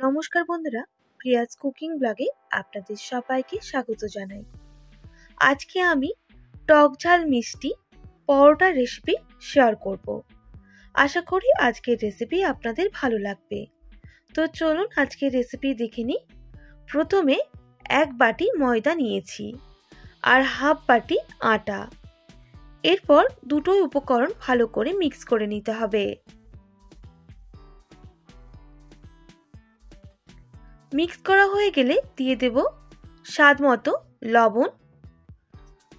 নমস্কার বন্ধুরা, প্রিয়াজ কুকিং ব্লগে আপনাদের সবাইকে স্বাগত জানাই। আজকে আমি টক ঝাল মিষ্টি পরোটা রেসিপি শেয়ার করব। আশা করি আজকের রেসিপি আপনাদের ভালো লাগবে। তো চলুন আজকের রেসিপি দেখে নিই। প্রথমে 1 বাটি ময়দা নিয়েছি আর হাফ বাটি আটা। এরপর দুটোই উপকরণ ভালো করে মিক্স করে নিতে হবে। মিক্স করা হয়ে গেলে দিয়ে দেব স্বাদ মতো লবণ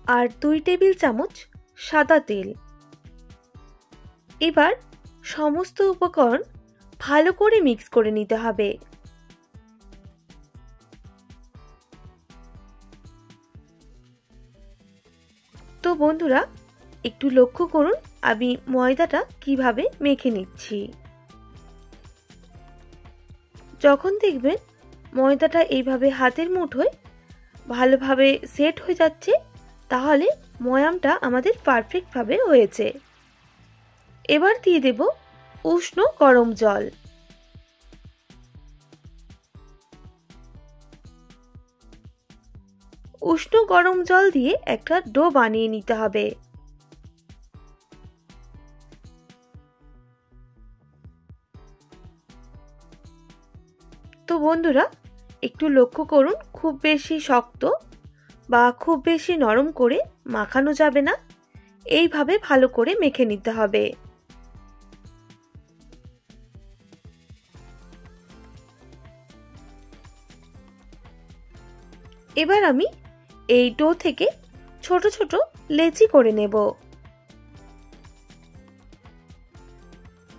আর 2 টেবিল চামচ সাদা তেল। এবার সমস্ত উপকরণ ভালো করে মিক্স করে নিতে হবে। তো বন্ধুরা, একটু লক্ষ্য করুন আমি ময়দাটা কিভাবে মেখে নিচ্ছি। যখন দেখবেন ময়দাটা এইভাবে হাতের মুঠোয় ভালোভাবে সেট হয়ে যাচ্ছে, তাহলে ময়ামটা আমাদের পারফেক্টভাবে হয়েছে। এবার দিয়ে দেব উষ্ণ গরম জল। উষ্ণ গরম জল দিয়ে একটা ডো বানিয়ে নিতে হবে। তো বন্ধুরা, একটু লক্ষ্য করুন, খুব বেশি শক্ত বা খুব বেশি নরম করে মাখানো যাবে না, এইভাবে ভালো করে মেখে নিতে হবে। এবার আমি এই ডো থেকে ছোট ছোট লেচি করে নেব।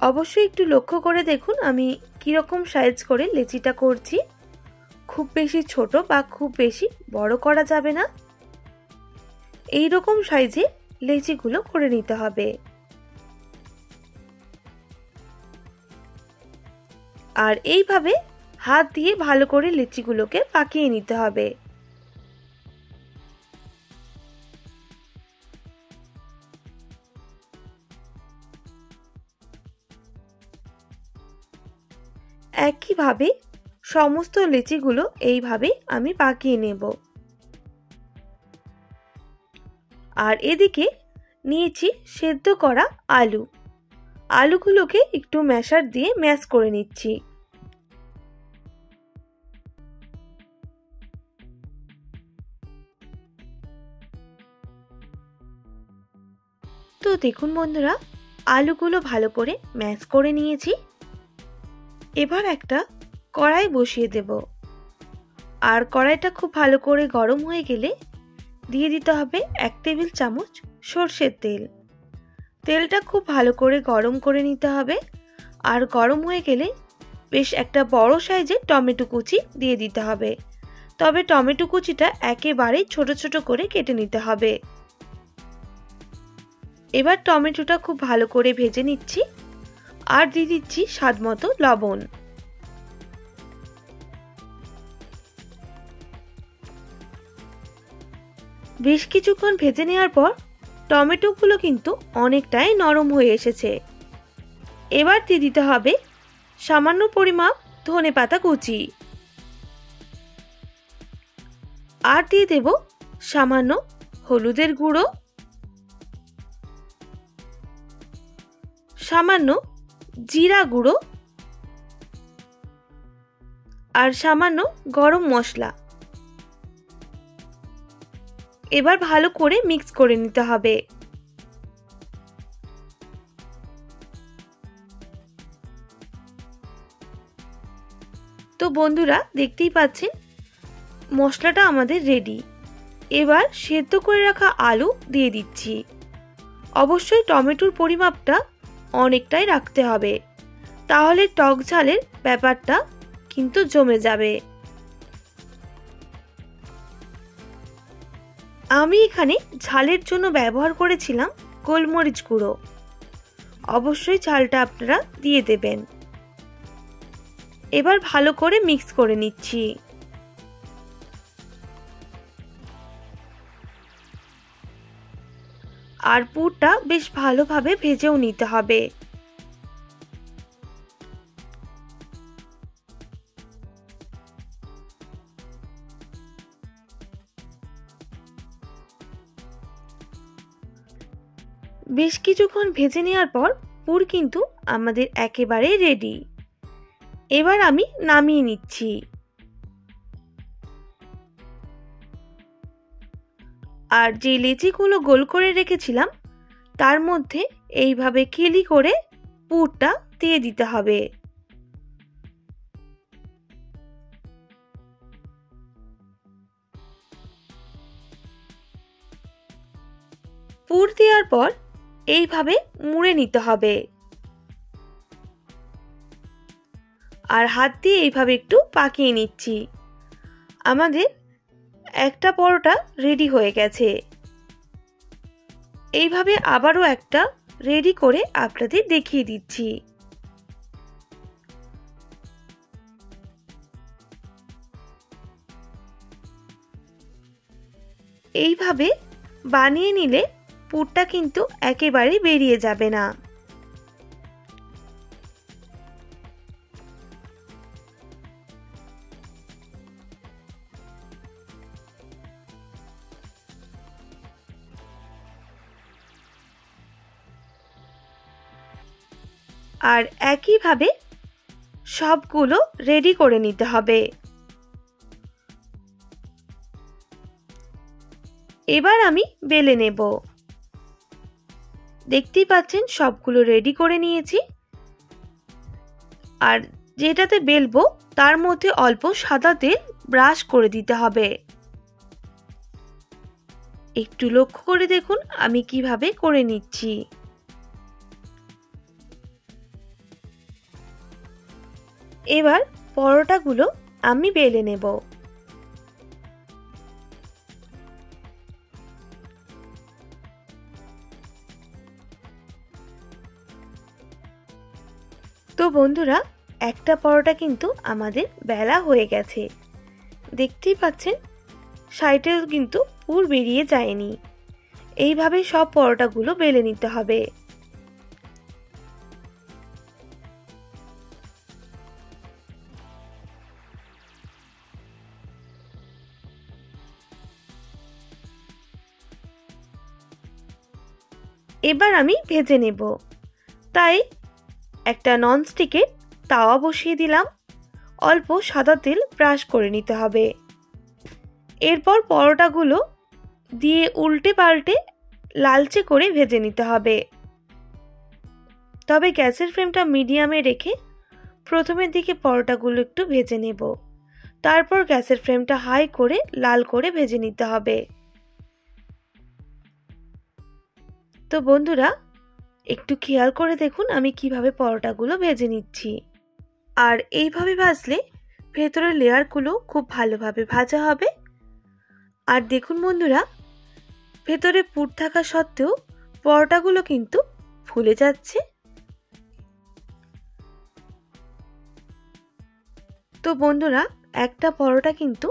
অবশ্যই একটু লক্ষ্য করে দেখুন আমি কিরকম সাইজ করে লেচিটা করছি। খুব বেশি ছোট বা খুব বেশি বড় করা যাবে না, এই রকম সাইজে লেচিগুলো করে নিতে হবে। আর এইভাবে হাত দিয়ে ভালো করে লেচিগুলোকে পাকিয়ে নিতে হবে। একইভাবে সমস্ত লেচিগুলো এইভাবে আমি পাকিয়ে নেব। আর এদিকে নিয়েছি সেদ্ধ করা আলু। আলুগুলোকে একটু ম্যাশার দিয়ে ম্যাশ করে নিচ্ছি। তো দেখুন বন্ধুরা, আলুগুলো ভালো করে ম্যাশ করে নিয়েছি। এবার একটা কড়াই বসিয়ে দেব। আর কড়াইটা খুব ভালো করে গরম হয়ে গেলে দিয়ে দিতে হবে 1 টেবিল চামচ সরষের তেল। তেলটা খুব ভালো করে গরম করে নিতে হবে। আর গরম হয়ে গেলে বেশ একটা বড় সাইজের টমেটো কুচি দিয়ে দিতে হবে। তবে টমেটো কুচিটা একেবারেই ছোট ছোট করে কেটে নিতে হবে। এবার টমেটোটা খুব ভালো করে ভেজে নিচ্ছি আর দিয়ে দিচ্ছি স্বাদ মতো লবণ। বেশ কিছুক্ষণ ভেজে নেওয়ার পর টমেটোগুলো কিন্তু অনেকটাই নরম হয়ে এসেছে। এবার দিয়ে দিতে হবে সামান্য পরিমাপ ধনেপাতা কুচি আর দিয়ে দেব সামান্য হলুদের গুঁড়ো, সামান্য জিরা গুঁড়ো আর সামান্য গরম মশলা। এবার ভালো করে মিক্স করে নিতে হবে। তো বন্ধুরা, দেখতেই পাচ্ছেন মশলাটা আমাদের রেডি। এবার সেদ্ধ করে রাখা আলু দিয়ে দিচ্ছি। অবশ্যই টমেটোর পরিমাপটা অনেকটাই রাখতে হবে, তাহলে টক ঝালের ব্যাপারটা কিন্তু জমে যাবে। আমি এখানে ঝালের জন্য ব্যবহার করেছিলাম গোলমরিচ গুঁড়ো। অবশ্যই ঝালটা আপনারা দিয়ে দেবেন। এবার ভালো করে মিক্স করে নিচ্ছি। আর পুরটা বেশ ভালোভাবে ভেজেও নিতে হবে। বেশ কিছুক্ষণ ভেজে নেওয়ার পর পুর কিন্তু আমাদের একেবারে রেডি। এবার আমি নামিয়ে নিচ্ছি। আর যে লিচিগুলো গোল করে রেখেছিলাম তার মধ্যে এইভাবে খিলি করে পুরটা দিয়ে দিতে হবে। পুর দেওয়ার পর এইভাবে মুড়ে নিতে হবে আর হাত দিয়ে এইভাবে একটু পাকিয়ে নিচ্ছি। আমাদের একটা পরোটা রেডি হয়ে গেছে। এইভাবে আবারও একটা রেডি করে আপনাদের দেখিয়ে দিচ্ছি। এইভাবে বানিয়ে নিলে পুরটা কিন্তু একেবারে বেরিয়ে যাবে না। আর একইভাবে সবগুলো রেডি করে নিতে হবে। এবার আমি বেলে নেব। দেখতেই পাচ্ছেন সবগুলো রেডি করে নিয়েছি। আর যেটাতে বেলবো তার মধ্যে অল্প সাদা তেল ব্রাশ করে দিতে হবে। একটু লক্ষ্য করে দেখুন আমি কিভাবে করে নিচ্ছি। এবার পরোটাগুলো আমি বেলে নেব। তো বন্ধুরা, একটা পরোটা কিন্তু আমাদের বেলা হয়ে গেছে। দেখতেই পাচ্ছেন সাইডেও কিন্তু পুর বেরিয়ে যায়নি। এইভাবে সব পরোটাগুলো বেলে নিতে হবে। এবার আমি ভেজে নেব। তাই একটা ননস্টিকের তাওয়া বসিয়ে দিলাম। অল্প সাদা তেল ব্রাশ করে নিতে হবে। এরপর পরোটাগুলো দিয়ে উল্টে পাল্টে লালচে করে ভেজে নিতে হবে। তবে গ্যাসের ফ্লেমটা মিডিয়ামে রেখে প্রথমের দিকে পরোটাগুলো একটু ভেজে নেব। তারপর গ্যাসের ফ্লেমটা হাই করে লাল করে ভেজে নিতে হবে। তো বন্ধুরা, একটু খেয়াল করে দেখুন আমি কিভাবে পরোটাগুলো ভেজে নিচ্ছি। আর এইভাবে ভাজলে ভেতরের লেয়ারগুলো খুব ভালোভাবে ভাজা হবে। আর দেখুন বন্ধুরা, ভেতরে পুর থাকা সত্ত্বেও পরোটাগুলো কিন্তু ফুলে যাচ্ছে। তো বন্ধুরা, একটা পরোটা কিন্তু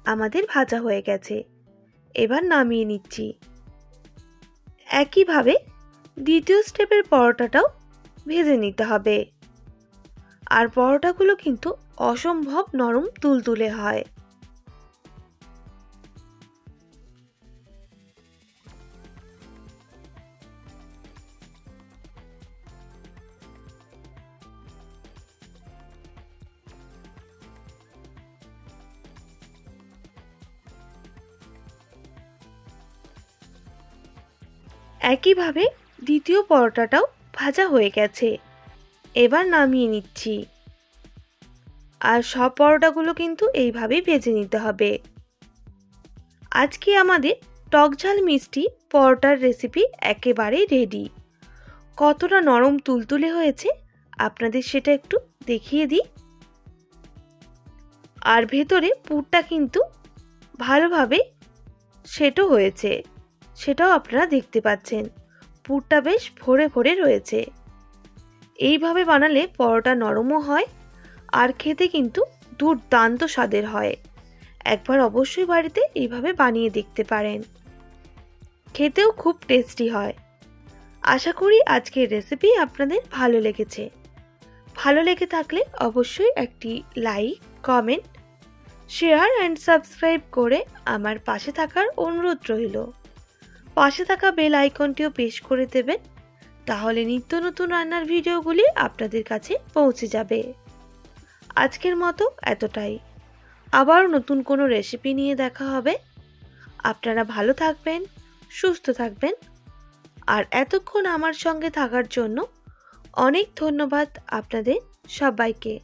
আমাদের ভাজা হয়ে গেছে। এবার নামিয়ে নিচ্ছি। একইভাবে দ্বিতীয় স্টেপের পরোটাটাও ভেজে নিতে হবে। আর পরোটাগুলো কিন্তু অসম্ভব নরম তুলতুলে হয়। একইভাবে দ্বিতীয় পরোটাটাও ভাজা হয়ে গেছে। এবার নামিয়ে নিচ্ছি। আর সব পরোটাগুলো কিন্তু এইভাবেই ভেজে নিতে হবে। আজকে আমাদের টকঝাল মিষ্টি পরোটার রেসিপি একেবারেই রেডি। কতটা নরম তুলতুলে হয়েছে আপনাদের সেটা একটু দেখিয়ে দিই। আর ভেতরে পুরটা কিন্তু ভালোভাবে সেটও হয়েছে, সেটাও আপনারা দেখতে পাচ্ছেন। পুরটা বেশ ভরে ভরে রয়েছে। এইভাবে বানালে পরোটা নরমও হয় আর খেতে কিন্তু দুর্দান্ত স্বাদের হয়। একবার অবশ্যই বাড়িতে এইভাবে বানিয়ে দেখতে পারেন, খেতেও খুব টেস্টি হয়। আশা করি আজকের রেসিপি আপনাদের ভালো লেগেছে। ভালো লেগে থাকলে অবশ্যই একটি like, comment, share and subscribe করে আমার পাশে থাকার অনুরোধ রইল। পাশে থাকা বেল আইকনটিও প্রেস করে দেবেন, তাহলে নিত্য নতুন রান্নার ভিডিওগুলি আপনাদের কাছে পৌঁছে যাবে। আজকের মতো এতটাই। আবার নতুন কোনো রেসিপি নিয়ে দেখা হবে। আপনারা ভালো থাকবেন, সুস্থ থাকবেন। আর এতক্ষণ আমার সঙ্গে থাকার জন্য অনেক ধন্যবাদ আপনাদের সবাইকে।